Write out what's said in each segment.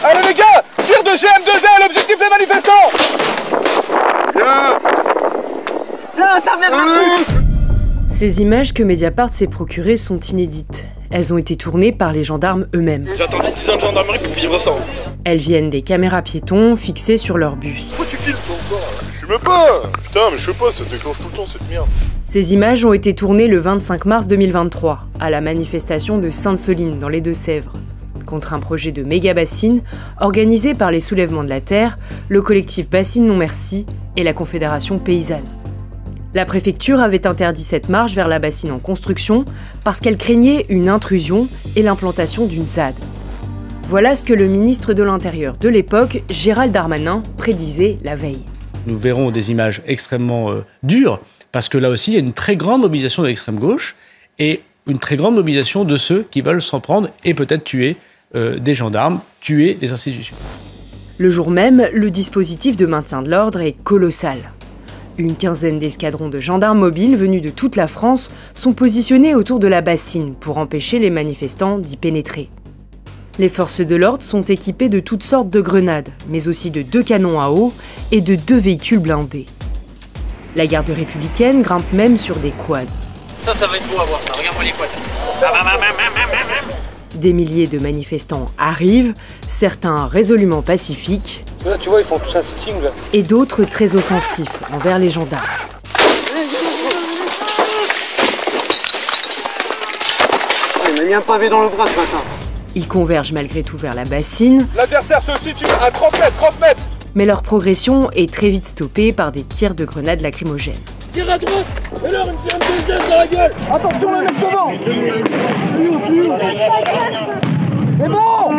Allez les gars, tir de GM2L, objectif les manifestants. Tiens, t'as bien marqué. Ces images que Mediapart s'est procurées sont inédites. Elles ont été tournées par les gendarmes eux-mêmes. J'ai attendu 10 ans de gendarmerie pour vivre ça. Elles viennent des caméras piétons fixées sur leur bus. Pourquoi tu filmes encore? Je fume pas. Putain, mais je sais pas, ça se déclenche tout le temps cette merde. Ces images ont été tournées le 25 mars 2023, à la manifestation de Sainte-Soline, dans les Deux-Sèvres, contre un projet de méga-bassine organisé par les Soulèvements de la Terre, le collectif Bassine Non Merci et la Confédération Paysanne. La préfecture avait interdit cette marche vers la bassine en construction parce qu'elle craignait une intrusion et l'implantation d'une ZAD. Voilà ce que le ministre de l'Intérieur de l'époque, Gérald Darmanin, prédisait la veille. Nous verrons des images extrêmement dures, parce que là aussi, il y a une très grande mobilisation de l'extrême gauche et une très grande mobilisation de ceux qui veulent s'en prendre et peut-être tuer des gendarmes, tuer des institutions. Le jour même, le dispositif de maintien de l'ordre est colossal. Une quinzaine d'escadrons de gendarmes mobiles venus de toute la France sont positionnés autour de la bassine pour empêcher les manifestants d'y pénétrer. Les forces de l'ordre sont équipées de toutes sortes de grenades, mais aussi de 2 canons à eau et de 2 véhicules blindés. La garde républicaine grimpe même sur des quads. Ça va être beau à voir ça, regarde-moi les quads. Des milliers de manifestants arrivent, certains résolument pacifiques. Là, tu vois, ils font tous un sitting là. Et d'autres très offensifs envers les gendarmes. Il m'a mis un pavé dans le bras ce matin. Ils convergent malgré tout vers la bassine. L'adversaire se situe à 30 mètres. Mais leur progression est très vite stoppée par des tirs de grenades lacrymogènes. Tire à droite. Et là, une GM2L dans la gueule. Attention, le mec devant. C'est bon.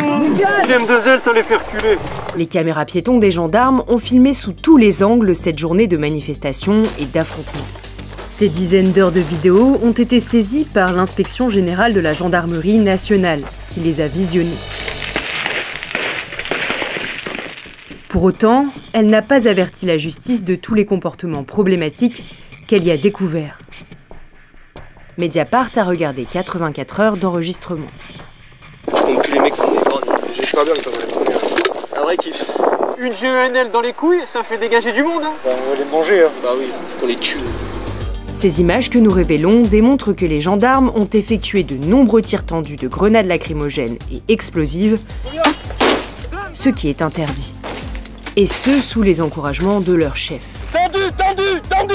GM2L, ça les fait reculer. Les caméras piétons des gendarmes ont filmé sous tous les angles cette journée de manifestation et d'affrontement. Ces dizaines d'heures de vidéos ont été saisies par l'Inspection générale de la gendarmerie nationale, qui les a visionnées. Pour autant, elle n'a pas averti la justice de tous les comportements problématiques qu'elle y a découverts. Mediapart a regardé 84 heures d'enregistrement. Donc tous les mecs, j'espère bien que ça va être un vrai kiff. Une GENL dans les couilles, ça fait dégager du monde. Hein. Bah, on va les manger. Hein. Bah oui, faut qu'on les tue. Ces images que nous révélons démontrent que les gendarmes ont effectué de nombreux tirs tendus de grenades lacrymogènes et explosives, ce qui est interdit. Et ce, sous les encouragements de leur chef. Tendu.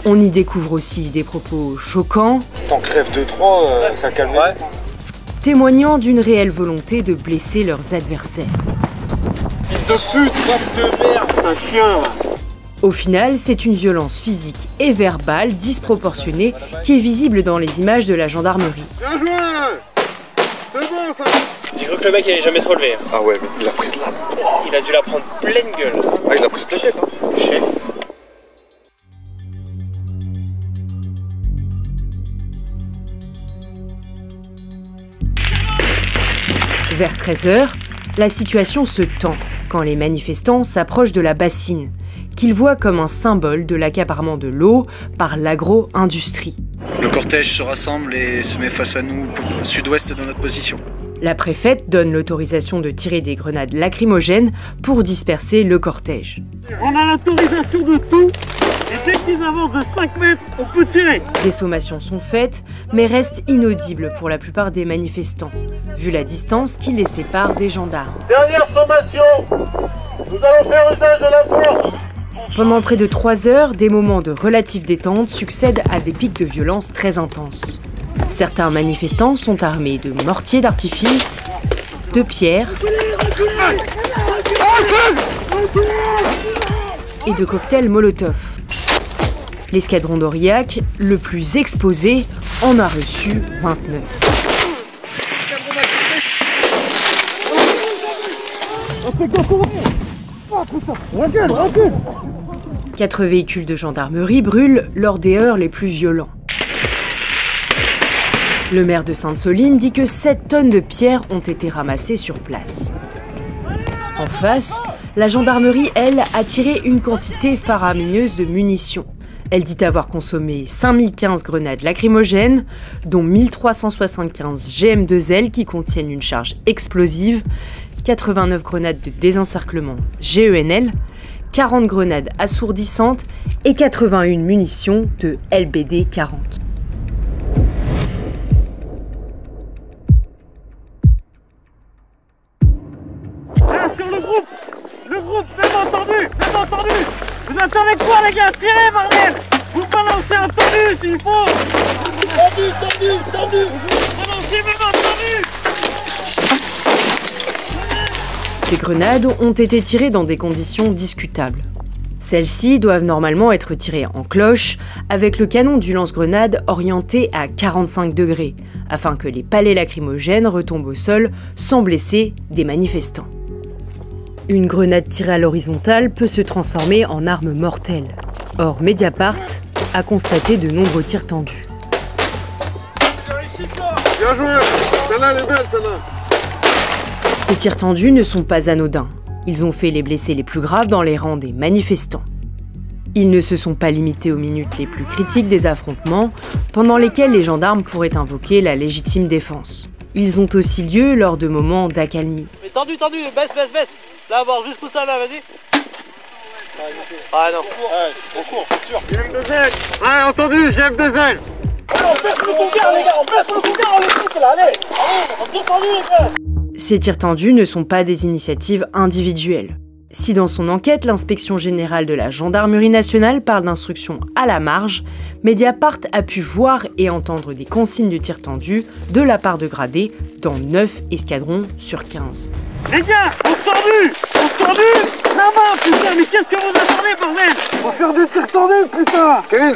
On y découvre aussi des propos choquants. T'en crèves 2-3, ça calme. Ouais. Témoignant d'une réelle volonté de blesser leurs adversaires. Fils de pute, vague de merde, C'est un chien. Au final, c'est une violence physique et verbale disproportionnée qui est visible dans les images de la gendarmerie. Bien joué. C'est bon ça. J'ai cru que le mec allait jamais se relever. Ah ouais, mais il a pris là. Il a dû la prendre pleine gueule. Ah, il a pris plein tête, hein. Je sais. Vers 13 h, la situation se tend quand les manifestants s'approchent de la bassine, qu'ils voient comme un symbole de l'accaparement de l'eau par l'agro-industrie. Le cortège se rassemble et se met face à nous, au sud-ouest de notre position. La préfète donne l'autorisation de tirer des grenades lacrymogènes pour disperser le cortège. On a l'autorisation de tout. Et dès qu'ils avancent de 5 mètres, on peut tirer. Des sommations sont faites, mais restent inaudibles pour la plupart des manifestants, vu la distance qui les sépare des gendarmes. Dernière sommation. Nous allons faire usage de la force. Pendant près de 3 heures, des moments de relative détente succèdent à des pics de violence très intenses. Certains manifestants sont armés de mortiers d'artifice, de pierres et de cocktails Molotov. L'escadron d'Aurillac, le plus exposé, en a reçu 29. 4 véhicules de gendarmerie brûlent lors des heurts les plus violents. Le maire de Sainte-Soline dit que 7 tonnes de pierres ont été ramassées sur place. En face, la gendarmerie, elle, a tiré une quantité faramineuse de munitions. Elle dit avoir consommé 5015 grenades lacrymogènes, dont 1375 GM2L qui contiennent une charge explosive, 89 grenades de désencerclement GENL, 40 grenades assourdissantes et 81 munitions de LBD 40. Sur le groupe, même entendu. Vous attendez quoi les gars? Tirez bordel. Vous balancez entendu s'il faut. Tendu. Balancez même entendu. Ces grenades ont été tirées dans des conditions discutables. Celles-ci doivent normalement être tirées en cloche, avec le canon du lance-grenade orienté à 45 degrés, afin que les palets lacrymogènes retombent au sol sans blesser des manifestants. Une grenade tirée à l'horizontale peut se transformer en arme mortelle. Or, Mediapart a constaté de nombreux tirs tendus. Bien joué. Celle-là, elle est belle, celle-là. Ces tirs tendus ne sont pas anodins. Ils ont fait les blessés les plus graves dans les rangs des manifestants. Ils ne se sont pas limités aux minutes les plus critiques des affrontements, pendant lesquels les gendarmes pourraient invoquer la légitime défense. Ils ont aussi lieu lors de moments d'accalmie. Mais tendu, baisse. Là, voir jusqu'où ça va, vas-y. Ah non. On court, c'est sûr. GM2L. Ouais, entendu, GM2L. On baisse le cougar, les gars, on le fout là, allez, on bien tendu, les gars. Ces tirs tendus ne sont pas des initiatives individuelles. Si dans son enquête, l'inspection générale de la gendarmerie nationale parle d'instructions à la marge, Mediapart a pu voir et entendre des consignes de tir tendu de la part de gradés dans 9 escadrons sur 15. Les gars, on tendu. La main, putain, mais qu'est-ce que vous attendez, bordel? On va faire des tirs tendus, putain. Kevin,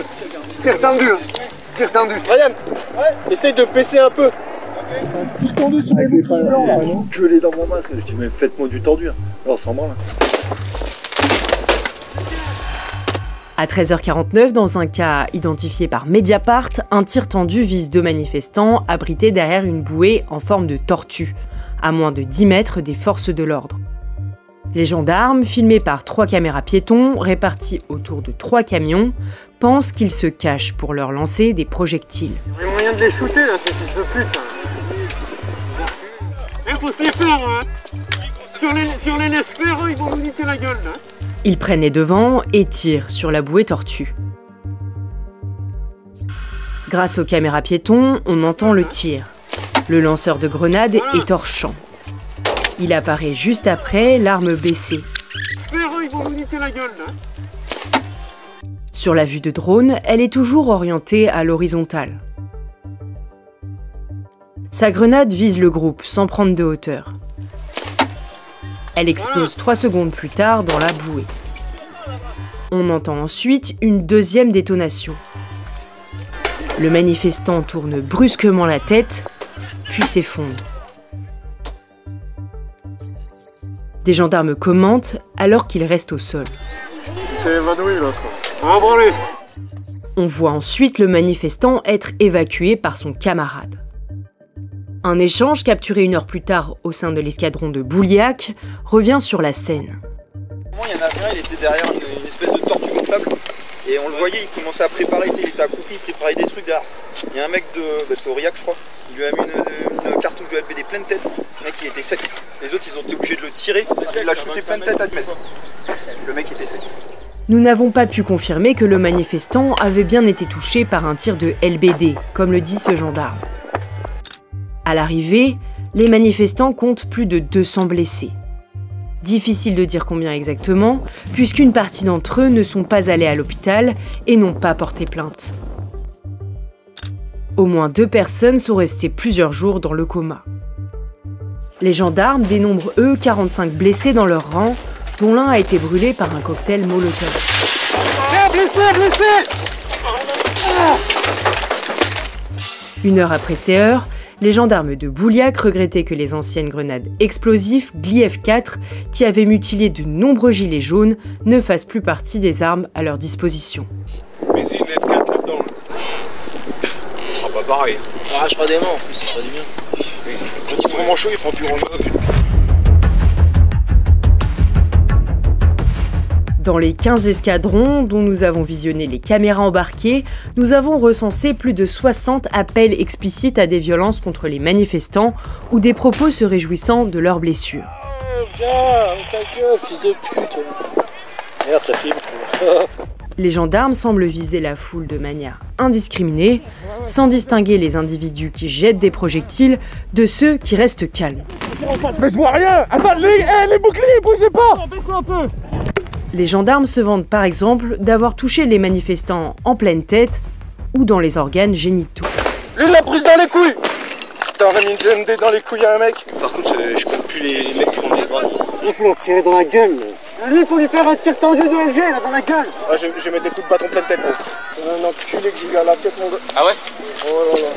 tire tendu. Ryan, essaye de baisser un peu. Tir tendu sur les boucliers blancs. Gueuler dans mon masque, je dis mais faites-moi du tendu. Alors sans branle. À 13h49, dans un cas identifié par Mediapart, un tir tendu vise 2 manifestants abrités derrière une bouée en forme de tortue, à moins de 10 mètres des forces de l'ordre. Les gendarmes, filmés par 3 caméras piétons réparties autour de 3 camions, pensent qu'ils se cachent pour leur lancer des projectiles. Il y a moyen de les shooter là, ces fils de pute. Il faut se les faire, hein. Sur les laisse faire, ils vont nous niquer la gueule, là. Ils prennent les devants et tirent sur la bouée tortue. Grâce aux caméras piétons, on entend le tir. Le lanceur de grenade est hors champ. Il apparaît juste après, l'arme baissée. Ils vont nous niquer la gueule, là. Sur la vue de drone, elle est toujours orientée à l'horizontale. Sa grenade vise le groupe sans prendre de hauteur. Elle explose 3 secondes plus tard dans la bouée. On entend ensuite une deuxième détonation. Le manifestant tourne brusquement la tête, puis s'effondre. Des gendarmes commentent alors qu'il reste au sol. Il s'est évanoui l'autre. On voit ensuite le manifestant être évacué par son camarade. Un échange capturé 1 heure plus tard au sein de l'escadron de Bouliac revient sur la scène. Il y en avait un, il était derrière une espèce de tortue gonflable et on le voyait, il commençait à préparer, il était accroupi, il préparait des trucs derrière. Il y a un mec c'est Aurillac je crois, il lui a mis une cartouche de LBD pleine tête, le mec il était sec. Les autres ils ont été obligés de le tirer, il l'a shooté pleine tête à 10 mètres. Le mec était sec. Nous n'avons pas pu confirmer que le manifestant avait bien été touché par un tir de LBD, comme le dit ce gendarme. À l'arrivée, les manifestants comptent plus de 200 blessés. Difficile de dire combien exactement, puisqu'une partie d'entre eux ne sont pas allés à l'hôpital et n'ont pas porté plainte. Au moins 2 personnes sont restées plusieurs jours dans le coma. Les gendarmes dénombrent, eux, 45 blessés dans leur rang, dont l'un a été brûlé par un cocktail Molotov. Blessé. 1 heure après ces heures, les gendarmes de Bouliac regrettaient que les anciennes grenades explosives Gliev 4, qui avaient mutilé de nombreux gilets jaunes, ne fassent plus partie des armes à leur disposition. Mais c'est une F4 là-dedans. Ah bah pareil. On arrachera des mains en plus, c'est pas du bien. Quand ils seront manchots, ils feront plus grand-chose. Dans les 15 escadrons dont nous avons visionné les caméras embarquées, nous avons recensé plus de 60 appels explicites à des violences contre les manifestants ou des propos se réjouissant de leurs blessures. Tiens, ta gueule, fils de pute. Merde, ça filme, je trouve. Les gendarmes semblent viser la foule de manière indiscriminée, sans distinguer les individus qui jettent des projectiles de ceux qui restent calmes. Mais je vois rien. Attends, les boucliers, bougez pas. Baisse-toi un peu. Les gendarmes se vantent par exemple d'avoir touché les manifestants en pleine tête ou dans les organes génitaux. Lui, il l'a prise dans les couilles. Putain, on a mis une GMD dans les couilles à un mec. Par contre, je compte plus les mecs qui font des bras. Il faut le tirer dans la gueule. Lui, il faut lui faire un tir tendu de LG là dans la gueule. Ah, je vais mettre des coups de bâton plein de tête, gros. Un enculé que j'ai eu à la tête, mon gars. Ah ouais? Oh là là.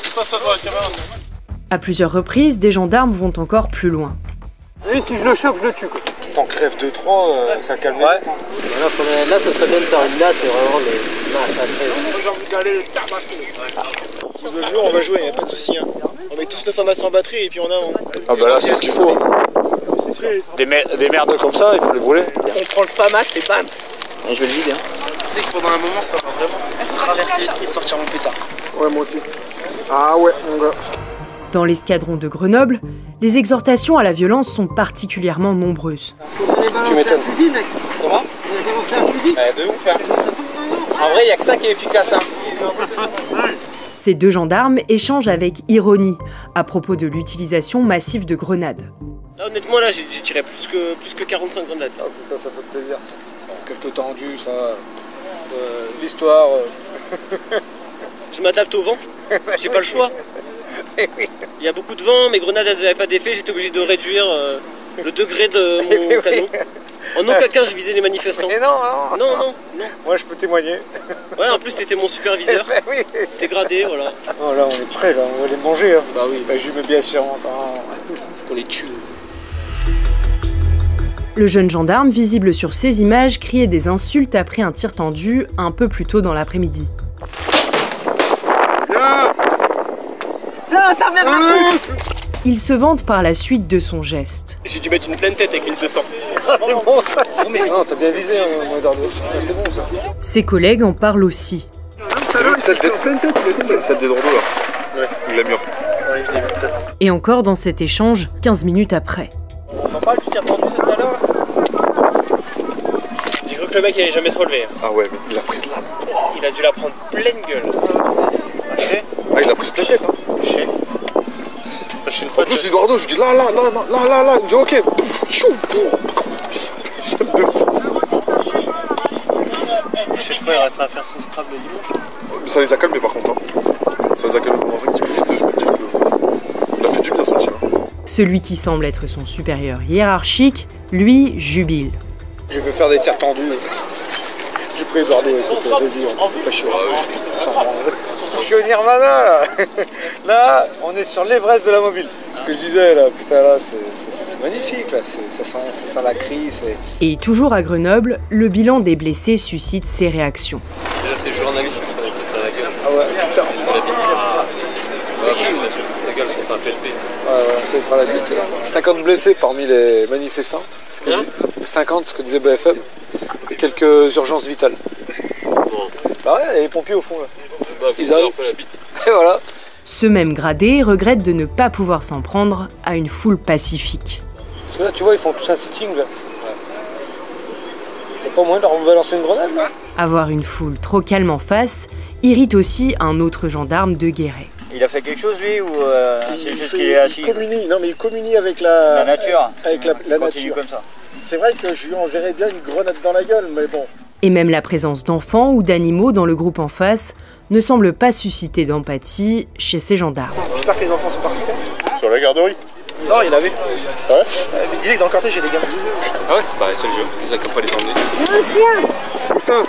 C'est pas ça dans la caméra. À plusieurs reprises, des gendarmes vont encore plus loin. Lui, si je le chope, je le tue quoi. T'en crèves 2-3, ça calme. Ouais. Là, ce serait bien de faire une là, c'est vraiment les massacrés. J'ai envie d'aller le tabasser. Si le jour, on va jouer, y'a pas de soucis. Hein. On met tous nos FAMAS en batterie et puis on avance. Ah bah là, c'est ce qu'il faut. Des merdes comme ça, il faut les brûler. On prend le FAMAS et bam. Et je vais le vider. Hein. Tu sais que pendant un moment, ça m'a vraiment traversé l'esprit de sortir mon pétard. Ouais, moi aussi. Ah ouais, mon gars. Dans l'escadron de Grenoble, les exhortations à la violence sont particulièrement nombreuses. Tu m'étonnes. Comment? Il a balancé un fusil. De ouf, hein. En vrai, y'a que ça qui est efficace, hein. Ces deux gendarmes échangent avec ironie à propos de l'utilisation massive de grenades. Là, honnêtement, là, j'ai tiré plus que 45 grenades. Ah putain, ça fait plaisir, ça. Quelques tendus, ça. L'histoire. Je m'adapte au vent. J'ai pas le choix. Il y a beaucoup de vent, mes grenades elles n'avaient pas d'effet, j'étais obligé de réduire le degré de mon canon. En aucun cas je visais les manifestants. Mais non. Moi je peux témoigner. Ouais, en plus t'étais mon superviseur. Oui. T'es gradé, voilà. Oh là on est prêt là, on va les manger. Hein. Bah oui. Bah, je mets bien sûr encore. Faut qu'on les tue. Le jeune gendarme, visible sur ces images, criait des insultes après un tir tendu un peu plus tôt dans l'après-midi. Il se vante par la suite de son geste. J'ai dû mettre une pleine tête avec une 200. Ah c'est bon ça. Non, t'as bien visé, hein, c'est bon ça. Ses collègues en parlent aussi. Celle des drôles là. Ouais. Il l'a mis. Ouais, je l'ai vu peut-être. Et encore dans cet échange, 15 minutes après. On en parle du tir tendu tout à l'heure. J'ai cru que le mec il allait jamais se relever. Ah ouais, mais il l'a prise là. Il a dû la prendre pleine gueule. Ah, il l'a prise pleine tête, hein. Prochaine fois, en plus, Eduardo, je dis là, il me dit ok. J'aime bien ça. Prochaine fois, il restera à faire son scrap le dimanche. Mais ça les a calmés par contre. Hein. Ça les a calmés pendant 5-10 minutes, je peux te dire qu'il a fait du bien son tir. Celui qui semble être son supérieur hiérarchique, lui, jubile. Je veux faire des tirs tendus. J'ai pris Eduardo, vas-y, pas chaud. Je suis au Nirvana là. Là, on est sur l'Everest de la mobile. Ce que je disais là, putain là, c'est magnifique là, ça sent la crise. Et toujours à Grenoble, le bilan des blessés suscite ses réactions. Déjà c'est le journaliste qui s'en est pris dans la gueule. Ah ouais, putain. Sa gueule sur sa PLP. Ouais, ça lui fera la bite. 50 blessés parmi les manifestants, 50 ce que disait BFM, et quelques urgences vitales. Bon. Bah ouais, il y a les pompiers au fond là. Bah, ils arrivent. La bite. Et voilà. Ce même gradé regrette de ne pas pouvoir s'en prendre à une foule pacifique. Parce que là, tu vois, ils font tous un sitting là. Il n'y a pas moyen de leur balancer une grenade là. Avoir une foule trop calme en face irrite aussi un autre gendarme de Guéret. Il a fait quelque chose lui ou c'est juste qu'il est assis? Il communie avec la nature. Avec la nature. Comme ça. C'est vrai que je lui enverrais bien une grenade dans la gueule, mais bon. Et même la présence d'enfants ou d'animaux dans le groupe en face ne semble pas susciter d'empathie chez ces gendarmes. J'espère que les enfants sont partis. Sur la garderie? Non, il avait. Ouais. Il disait que dans le cortège, il y a des gamins. Ah ouais? Bah c'est le jeu, c'est ça qu'il faut pas les emmener. Un chien. Où ça?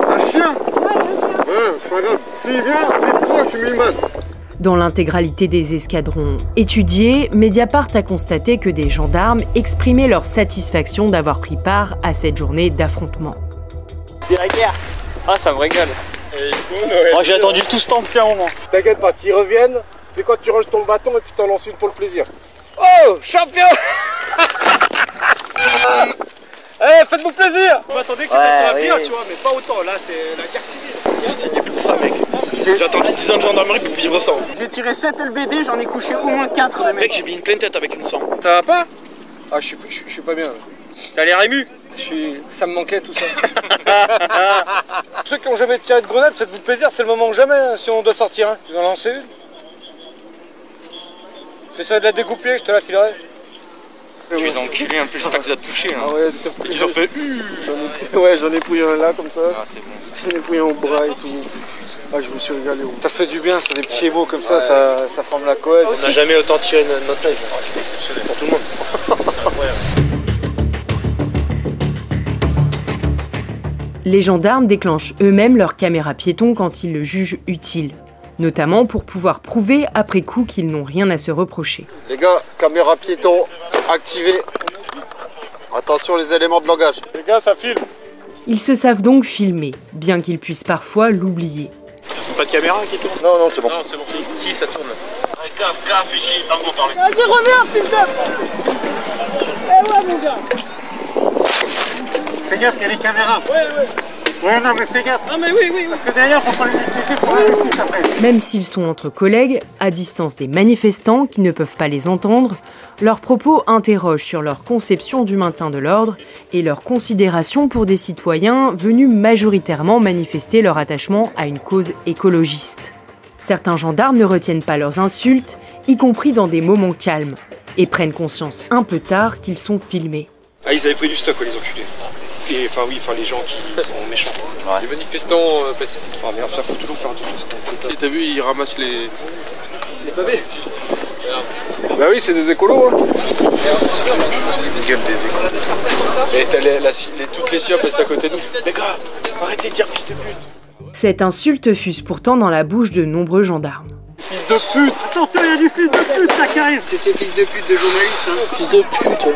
Un chien? Ouais, c'est pas grave. S'il vient, c'est toi, je mets une balle. Dans l'intégralité des escadrons étudiés, Mediapart a constaté que des gendarmes exprimaient leur satisfaction d'avoir pris part à cette journée d'affrontement. C'est la guerre. Ah, ça me régale. Oh, j'ai attendu tout ce temps depuis un moment. T'inquiète pas, s'ils reviennent, c'est quand tu ranges ton bâton et puis t'en lances une pour le plaisir. Oh, champion. Eh, faites-vous plaisir! Vous m'attendez que ça soit bien, tu vois, mais pas autant. Là, c'est la guerre civile. J'ai signé pour ça, mec. J'ai attendu 10 ans de gendarmerie pour vivre ça. J'ai tiré 7 LBD, j'en ai couché au moins 4 de mecs. Mec, j'ai mis une pleine tête avec une 100. Ça va pas? Ah, je suis pas bien. T'as l'air ému? Ça me manquait tout ça. Ceux qui ont jamais tiré de grenade, faites-vous plaisir, c'est le moment ou jamais, hein, si on doit sortir. Hein. Tu vas en lancer une? J'essaierai de la dégoupiller, je te la filerai. Tu les as enculés un peu, j'espère que ça t'a touché. Hein. Ah ouais, ils ont fait. Ouais, j'en ai pris un là comme ça. Ah, c'est bon. J'en ai pris un au bras et tout. Ah, je me suis régalé. Ça fait du bien, c'est des petits émaux comme ça, ça forme la cohésion. On n'a jamais autant tiré notre live. Oh, c'était exceptionnel pour tout le monde. C'est incroyable. Les gendarmes déclenchent eux-mêmes leurs caméras piétons quand ils le jugent utile, notamment pour pouvoir prouver après coup qu'ils n'ont rien à se reprocher. Les gars, caméra piéton activée. Attention les éléments de langage. Les gars, ça filme. Ils se savent donc filmer, bien qu'ils puissent parfois l'oublier. Pas de caméra qui tourne? Non, c'est bon. Non, c'est bon. Si, ça tourne. Vas-y, reviens, fils de... Eh ouais, mon gars. Fais gaffe, il y a les caméras. Ouais, non, mais fais gaffe. Ah, mais oui. Parce que derrière, faut pas les utiliser pour la justice après. Même s'ils sont entre collègues, à distance des manifestants qui ne peuvent pas les entendre, leurs propos interrogent sur leur conception du maintien de l'ordre et leur considération pour des citoyens venus majoritairement manifester leur attachement à une cause écologiste. Certains gendarmes ne retiennent pas leurs insultes, y compris dans des moments calmes, et prennent conscience un peu tard qu'ils sont filmés. Ah, ils avaient pris du stock, les enculés. Et enfin, les gens qui sont méchants. Ouais. Les manifestants pacifiques. Ah merde, ça faut toujours faire attention. Si t'as vu, ils ramassent les pavés. Bah oui, c'est des écolos. Hein. Les gueules des écolos. Et t'as toutes les siopes restent à côté de nous. Les gars, arrêtez de dire fils de pute. Cette insulte fuse pourtant dans la bouche de nombreux gendarmes. Fils de pute. Attention, il y a du fils de pute, ça qui arrive. C'est ces fils de pute de journalistes, hein. Fils de pute.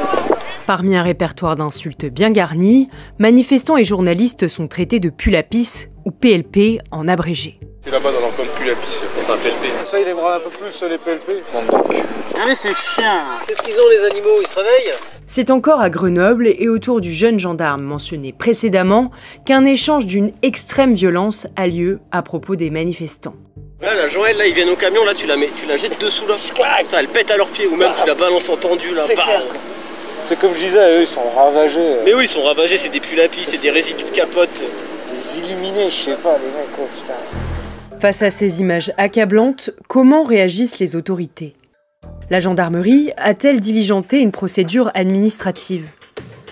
Parmi un répertoire d'insultes bien garni, manifestants et journalistes sont traités de pulapis ou PLP en abrégé. Et là-bas dans l'encombre pulapis, c'est un PLP. Ça, il aimera un peu plus les PLP. Allez, c'est chiant. Qu'est-ce qu'ils ont, les animaux? Ils se réveillent? C'est encore à Grenoble et autour du jeune gendarme mentionné précédemment qu'un échange d'une extrême violence a lieu à propos des manifestants. Là, la Joël, là, ils viennent au camion, là, tu la jettes dessous, là. Ça, elle pète à leurs pieds, ou même tu la balances en tendu, là. C'est clair. C'est comme je disais, eux, ils sont ravagés. Mais oui, ils sont ravagés, c'est des pulapis, c'est des résidus de capote. Des illuminés, je sais pas, les mecs, oh putain. Face à ces images accablantes, comment réagissent les autorités? La gendarmerie a-t-elle diligenté une procédure administrative?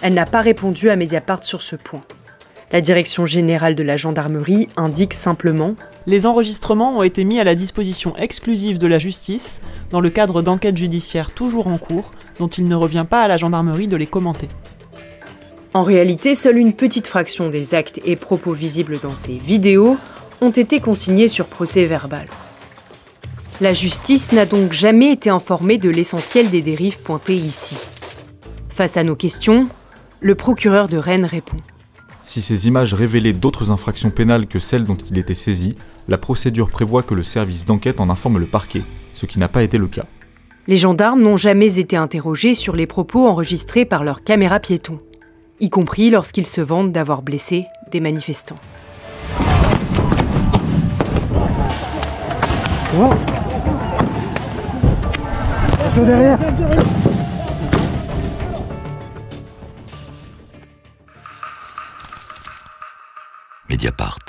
Elle n'a pas répondu à Mediapart sur ce point. La direction générale de la gendarmerie indique simplement « Les enregistrements ont été mis à la disposition exclusive de la justice dans le cadre d'enquêtes judiciaires toujours en cours, dont il ne revient pas à la gendarmerie de les commenter. » En réalité, seule une petite fraction des actes et propos visibles dans ces vidéos ont été consignés sur procès-verbal. La justice n'a donc jamais été informée de l'essentiel des dérives pointées ici. Face à nos questions, le procureur de Rennes répond. Si ces images révélaient d'autres infractions pénales que celles dont il était saisi, la procédure prévoit que le service d'enquête en informe le parquet, ce qui n'a pas été le cas. Les gendarmes n'ont jamais été interrogés sur les propos enregistrés par leurs caméras piétons, y compris lorsqu'ils se vantent d'avoir blessé des manifestants. Oh. Derrière. Mediapart.